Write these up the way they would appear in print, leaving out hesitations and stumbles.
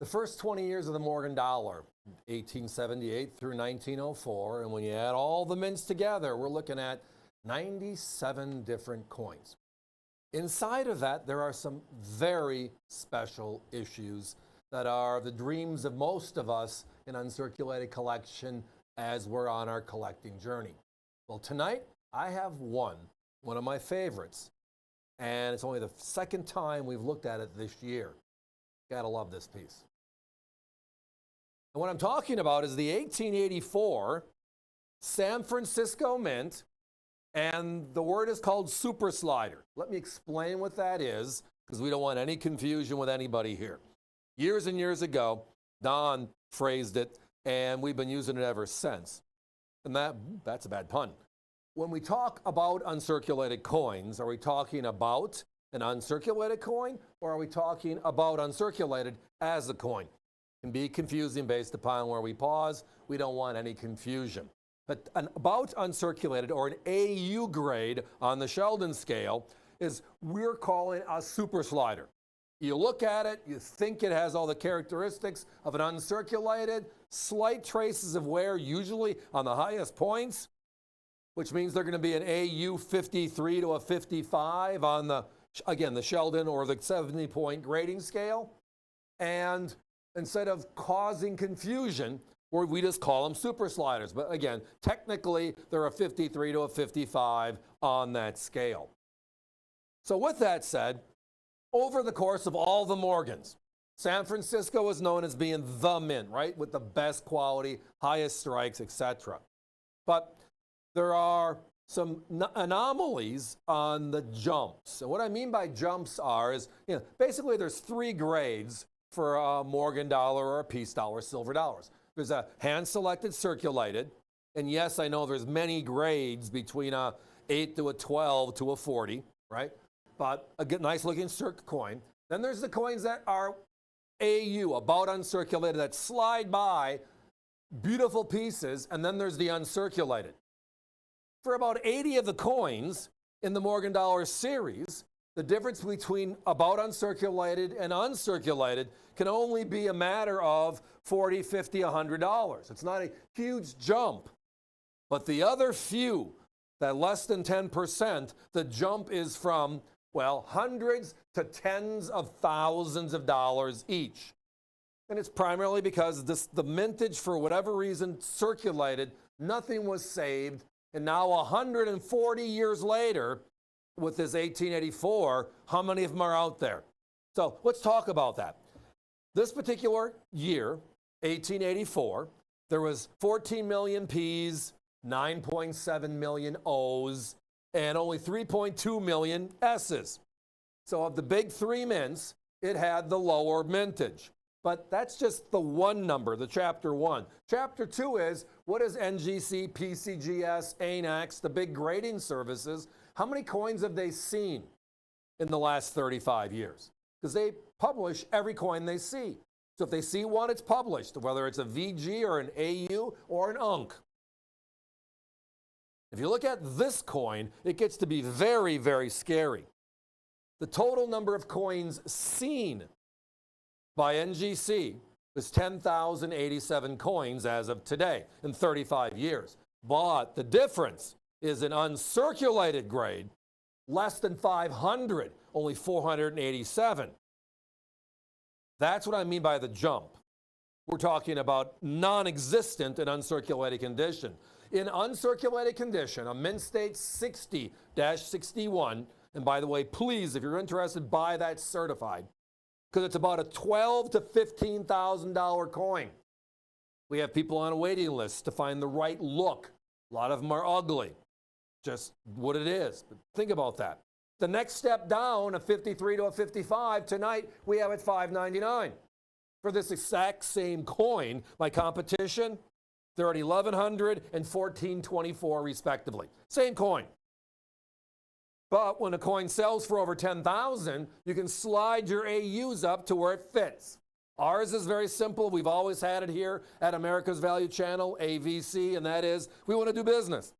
The first 20 years of the Morgan dollar, 1878 through 1904, and when you add all the mints together, we're looking at 97 different coins. Inside of that, there are some very special issues that are the dreams of most of us in uncirculated collection as we're on our collecting journey. Well, tonight I have one of my favorites, and it's only the second time we've looked at it this year. Gotta love this piece. And what I'm talking about is the 1884 San Francisco Mint, and the word is called super slider. Let me explain what that is, because we don't want any confusion with anybody here. Years and years ago, Don phrased it, and we've been using it ever since. And that's a bad pun. When we talk about uncirculated coins, are we talking about an uncirculated coin, or are we talking about uncirculated as a coin? It can be confusing based upon where we pause. We don't want any confusion. But about uncirculated, or an AU grade on the Sheldon scale, is we're calling a super slider. You look at it, you think it has all the characteristics of an uncirculated, slight traces of wear, usually on the highest points, which means they're going to be an AU 53 to a 55 on the, again, the Sheldon or the 70-point grading scale. And instead of causing confusion, we just call them super sliders. But again, technically, they're a 53 to a 55 on that scale. So with that said, over the course of all the Morgans, San Francisco is known as being the mint, right? With the best quality, highest strikes, etc. But there are some anomalies on the jumps. And what I mean by jumps is, basically there's three grades for a Morgan dollar or a peace dollar, silver dollars. There's a hand-selected circulated, and yes, I know there's many grades between a 8 to a 12 to a 40, right? But a good, nice-looking circ coin. Then there's the coins that are AU, about uncirculated, that slide by, beautiful pieces, and then there's the uncirculated. For about 80 of the coins in the Morgan dollar series, the difference between about uncirculated and uncirculated can only be a matter of $40, $50, $100. It's not a huge jump. But the other few, that less than 10%, the jump is from, well, hundreds to tens of thousands of dollars each. And it's primarily because the mintage, for whatever reason, circulated, nothing was saved, and now 140 years later, with this 1884, how many of them are out there? So let's talk about that. This particular year, 1884, there was 14 million P's, 9.7 million O's, and only 3.2 million S's. So of the big three mints, it had the lower mintage. But that's just the one number, the chapter one. Chapter two is, what is NGC, PCGS, ANAX, the big grading services, how many coins have they seen in the last 35 years? Because they publish every coin they see. So if they see one, it's published, whether it's a VG or an AU or an UNC. If you look at this coin, it gets to be very, very scary. The total number of coins seen by NGC is 10,087 coins as of today in 35 years. But the difference is an uncirculated grade, less than 500, only 487. That's what I mean by the jump. We're talking about non-existent and uncirculated condition. In uncirculated condition, a mint state 60-61, and by the way, please, if you're interested, buy that certified, because it's about a $12,000 to $15,000 coin. We have people on a waiting list to find the right look. A lot of them are ugly. Just what it is. But think about that. The next step down, a 53 to a 55, tonight we have it $5.99. For this exact same coin, my competition, they're at $1,100 and $1,424 respectively. Same coin. But when a coin sells for over $10,000, you can slide your AUs up to where it fits. Ours is very simple. We've always had it here at America's Value Channel, AVC, and that is we want to do business.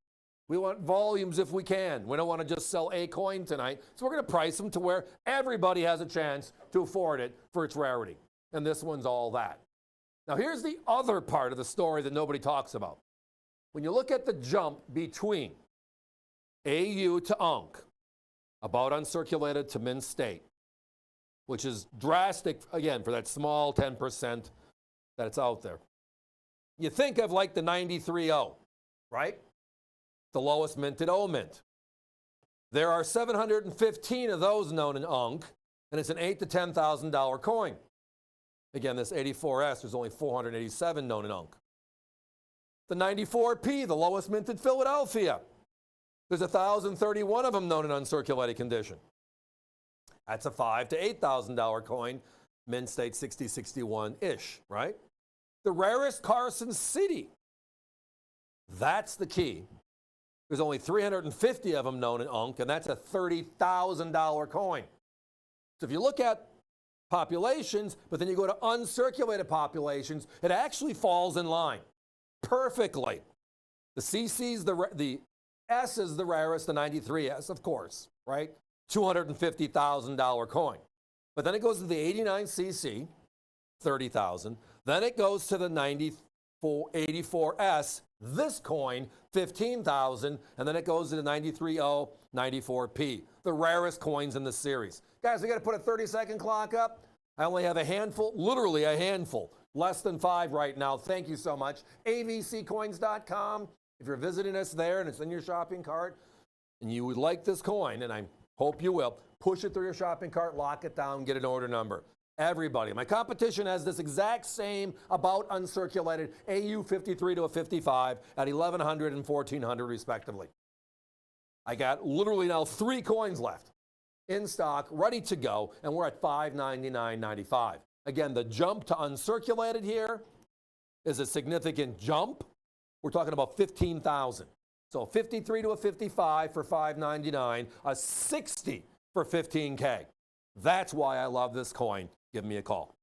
We want volumes if we can. We don't want to just sell a coin tonight. So we're going to price them to where everybody has a chance to afford it for its rarity. and this one's all that. Now here's the other part of the story that nobody talks about. When you look at the jump between AU to UNC, about uncirculated to mint state, which is drastic, again, for that small 10% that it's out there. You think of like the 93O, right? The lowest minted O mint. There are 715 of those known in UNC, and it's an $8,000 to $10,000 coin. Again, this 84S, there's only 487 known in UNC. The 94P, the lowest minted Philadelphia. There's 1,031 of them known in uncirculated condition. That's a $5,000 to $8,000 coin, mint state 6061-ish, right? The rarest Carson City. That's the key. There's only 350 of them known in UNC, and that's a $30,000 coin. So if you look at populations, but then you go to uncirculated populations, it actually falls in line perfectly. The CC's the S is the rarest, the 93S, of course, right? $250,000 coin. But then it goes to the 89cc, 30,000. Then it goes to the 84S, this coin, 15,000, and then it goes to the 93O, 94P, the rarest coins in the series. Guys, we got to put a 30-second clock up. I only have a handful, literally a handful, less than 5 right now. Thank you so much. avccoins.com. If you're visiting us there and it's in your shopping cart and you would like this coin, and I hope you will, push it through your shopping cart, lock it down, get an order number. Everybody. My competition has this exact same about uncirculated AU 53 to a 55 at 1,100 and 1,400 respectively. I got literally now 3 coins left in stock, ready to go, and we're at $599.95. Again, the jump to uncirculated here is a significant jump. We're talking about 15,000. So 53 to a 55 for $599, a 60 for $15K. That's why I love this coin. Give me a call.